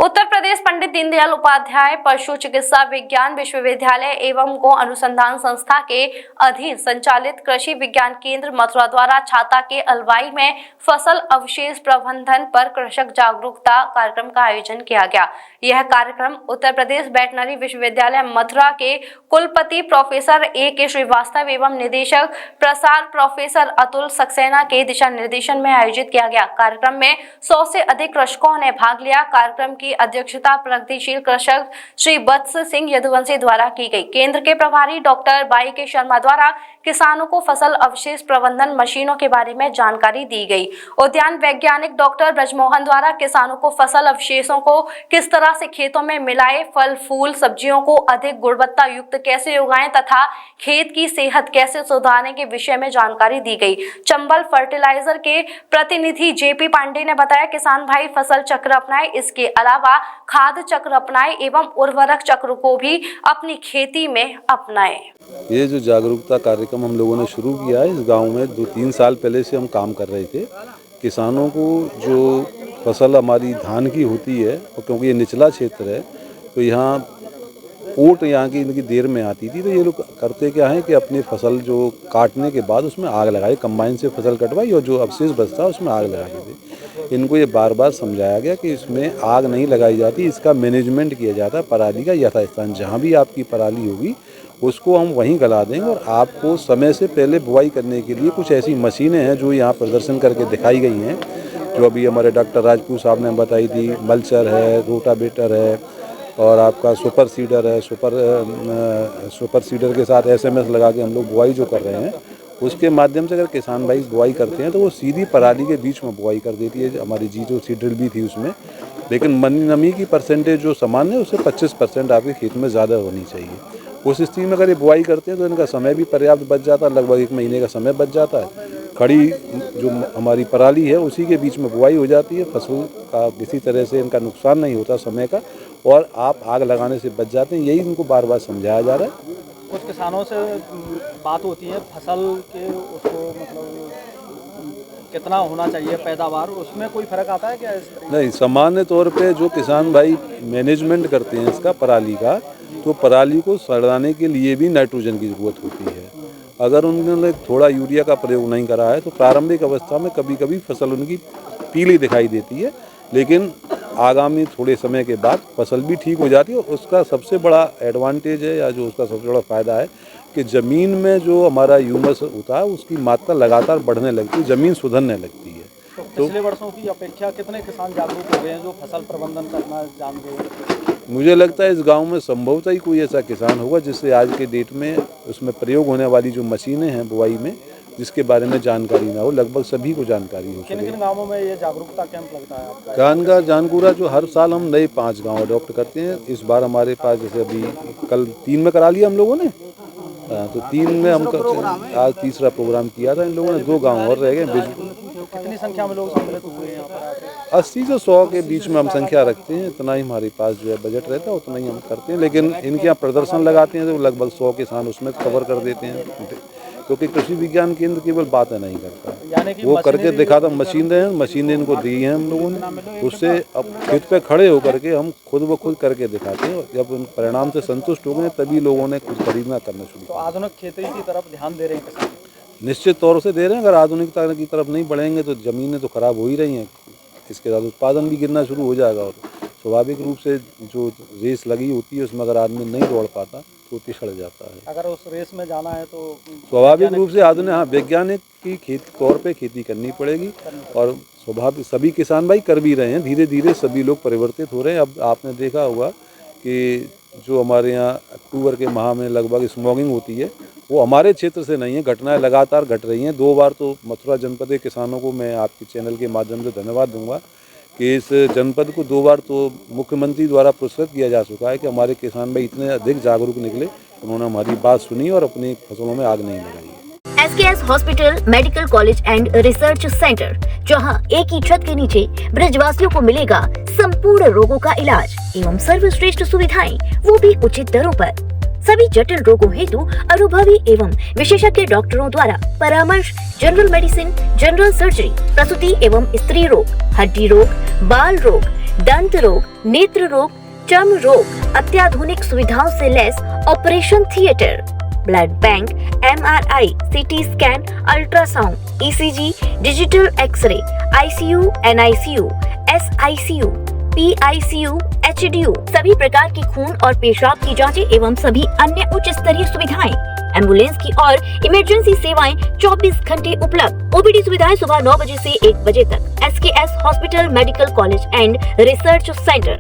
उत्तर प्रदेश पंडित दीनदयाल उपाध्याय पशु चिकित्सा विज्ञान विश्वविद्यालय एवं गो अनुसंधान संस्था के अधीन संचालित कृषि विज्ञान केंद्र मथुरा द्वारा छाता के अलवाई में फसल अवशेष प्रबंधन पर कृषक जागरूकता कार्यक्रम का आयोजन किया गया। यह कार्यक्रम उत्तर प्रदेश वेटनरी विश्वविद्यालय मथुरा के कुलपति प्रोफेसर A.K. श्रीवास्तव एवं निदेशक प्रसार प्रोफेसर अतुल सक्सेना के दिशा निर्देशन में आयोजित किया गया। कार्यक्रम में 100 से अधिक कृषकों ने भाग लिया। कार्यक्रम की अध्यक्षता प्रगतिशील कृषक श्री वत्स सिंह यदुवंशी द्वारा की गई। केंद्र के प्रभारी डॉक्टर Y.K. शर्मा द्वारा किसानों को फसल अवशेष प्रबंधन मशीनों के बारे में जानकारी दी गई। उद्यान वैज्ञानिक डॉक्टर ब्रजमोहन द्वारा किसानों को फसल अवशेषों को किस तरह से खेतों में मिलाए, फल फूल सब्जियों को अधिक गुणवत्ता युक्त कैसे उगाएं तथा खेत की सेहत कैसे सुधारने के विषय में जानकारी दी गई। चंबल फर्टिलाइजर के प्रतिनिधि JP पांडे ने बताया किसान भाई फसल चक्र अपनाए, इसके अलावा खाद चक्र अपनाए एवं उर्वरक चक्र को भी अपनी खेती में अपनाए। ये जो जागरूकता कार्यक्रम हम लोगों ने शुरू किया है इस गांव में 2-3 साल पहले से हम काम कर रहे थे। किसानों को जो फसल हमारी धान की होती है, और क्योंकि ये निचला क्षेत्र है तो यहाँ ओट यहाँ की इनकी देर में आती थी, तो ये लोग करते क्या है कि अपनी फसल जो काटने के बाद उसमें आग लगाई, कंबाइन से फसल कटवाई और जो अवशेष बचता है उसमें आग लगाई थी। इनको ये बार बार समझाया गया कि इसमें आग नहीं लगाई जाती, इसका मैनेजमेंट किया जाता है। पराली का यथास्थान जहाँ भी आपकी पराली होगी उसको हम वहीं गला देंगे, और आपको समय से पहले बुआई करने के लिए कुछ ऐसी मशीनें हैं जो यहाँ प्रदर्शन करके दिखाई गई हैं, जो अभी हमारे डॉक्टर राजपूत साहब ने बताई थी। मल्चर है, रोटावेटर है और आपका सुपर सीडर है। सुपर सीडर के साथ SMS लगा के हम लोग बुआई जो कर रहे हैं, उसके माध्यम से अगर किसान भाई बुआई करते हैं तो वो सीधी पराली के बीच में बुआई कर देती है। हमारी जो सीडर भी थी उसमें, लेकिन नमी की परसेंटेज जो सामान्य है उससे 25% आपके खेत में ज़्यादा होनी चाहिए। उस स्थिति में अगर ये बुआई करते हैं तो इनका समय भी पर्याप्त बच जाता है, लगभग 1 महीने का समय बच जाता है। खड़ी जो हमारी पराली है उसी के बीच में बुआई हो जाती है, फसल का किसी तरह से इनका नुकसान नहीं होता समय का, और आप आग लगाने से बच जाते हैं। यही इनको बार बार समझाया जा रहा है। कुछ किसानों से बात होती है फसल के, उसको मतलब कितना होना चाहिए पैदावार, उसमें कोई फर्क आता है क्या? नहीं, सामान्य तौर पे जो किसान भाई मैनेजमेंट करते हैं इसका पराली का, तो पराली को सड़ाने के लिए भी नाइट्रोजन की ज़रूरत होती है। अगर उन्होंने थोड़ा यूरिया का प्रयोग नहीं करा है तो प्रारंभिक अवस्था में कभी कभी फसल उनकी पीली दिखाई देती है, लेकिन आगामी थोड़े समय के बाद फसल भी ठीक हो जाती है। उसका सबसे बड़ा एडवांटेज है, या जो उसका सबसे बड़ा फ़ायदा है कि ज़मीन में जो हमारा ह्यूमस होता है उसकी मात्रा लगातार बढ़ने लगती है, ज़मीन सुधरने लगती है। तो पिछले वर्षों की अपेक्षा कितने किसान जागरूक हो गए हैं जो फसल प्रबंधन करना जान गए? मुझे लगता है इस गांव में संभवतः ही कोई ऐसा किसान होगा जिससे आज के डेट में उसमें प्रयोग होने वाली जो मशीनें हैं बुआई में, जिसके बारे में जानकारी ना हो। लगभग सभी को जानकारी हो। किन किन गाँवों में ये जागरूकता कैंप लगता है आपका? कानगा जानपुरा जो हर साल हम नए 5 गांव अडॉप्ट करते हैं। इस बार हमारे पास जैसे अभी कल 3 में करा लिया हम लोगों ने, तो 3 में हम आज तीसरा प्रोग्राम किया था इन लोगों ने। 2 गाँव और रह गए। कितनी संख्या में लोग सम्मिलित हुए हैं यहाँ पर? 80 से 100 के बीच में हम संख्या रखते हैं। इतना ही हमारे पास जो है बजट रहता है, उतना ही हम करते हैं। लेकिन इनके यहाँ प्रदर्शन लगाते हैं तो लगभग 100 किसान उसमें कवर कर देते हैं, क्योंकि कृषि विज्ञान केंद्र केवल बातें नहीं करता, वो करके दिखाता। मशीनें इनको दी हैं हम लोगों ने, उससे अब खेत पे खड़े होकर के हम खुद ब खुद करके दिखाते हैं। जब उन परिणाम से संतुष्ट हो गए तभी लोगों ने खुद खरीदना करना शुरू किया। तो आधुनिक खेती की तरफ ध्यान दे रहे हैं किसान? निश्चित तौर से दे रहे हैं। अगर आधुनिकता की तरफ नहीं बढ़ेंगे तो ज़मीनें तो खराब हो ही रही हैं, इसके साथ उत्पादन भी गिरना शुरू हो जाएगा, और स्वाभाविक रूप से जो रेस लगी होती है उसमें अगर आदमी नहीं दौड़ पाता तो पिछड़ जाता है। अगर उस रेस में जाना है तो स्वाभाविक रूप से आधुनिक वैज्ञानिक की खेती तौर पे खेती करनी पड़ेगी, और स्वाभाविक सभी किसान भाई कर भी रहे हैं। धीरे धीरे सभी लोग परिवर्तित हो रहे हैं। अब आपने देखा होगा कि जो हमारे यहाँ अक्टूबर के माह में लगभग स्मॉगिंग होती है, वो हमारे क्षेत्र से नहीं है। घटनाएं लगातार घट रही हैं। 2 बार तो मथुरा जनपद के किसानों को मैं आपके चैनल के माध्यम से धन्यवाद दूंगा कि इस जनपद को 2 बार तो मुख्यमंत्री द्वारा पुरस्कृत किया जा चुका है कि हमारे किसान भाई इतने अधिक जागरूक निकले, उन्होंने हमारी बात सुनी और अपनी फसलों में आग नहीं लगाई। SKS hospital medical college and research centre, जहां एक ही छत के नीचे ब्रजवासियों को मिलेगा संपूर्ण रोगों का इलाज एवं सर्वश्रेष्ठ सुविधाएं, वो भी उचित दरों पर। सभी जटिल रोगों हेतु अनुभवी एवं विशेषज्ञ डॉक्टरों द्वारा परामर्श, जनरल मेडिसिन, जनरल सर्जरी, प्रसूति एवं स्त्री रोग, हड्डी रोग, बाल रोग, दंत रोग, नेत्र रोग, चर्म रोग, अत्याधुनिक सुविधाओं से लैस operation theatre, blood bank, MRI, CT scan, ultrasound, ECG, digital x-ray, ICU, NICU, SICU, PICU, HDU, सभी प्रकार की खून और पेशाब की जांचें एवं सभी अन्य उच्च स्तरीय सुविधाएं, एम्बुलेंस की और इमरजेंसी सेवाएं 24 घंटे उपलब्ध। OPD सुविधाएं सुबह 9 बजे से 1 बजे तक। SKS hospital, medical college and research centre.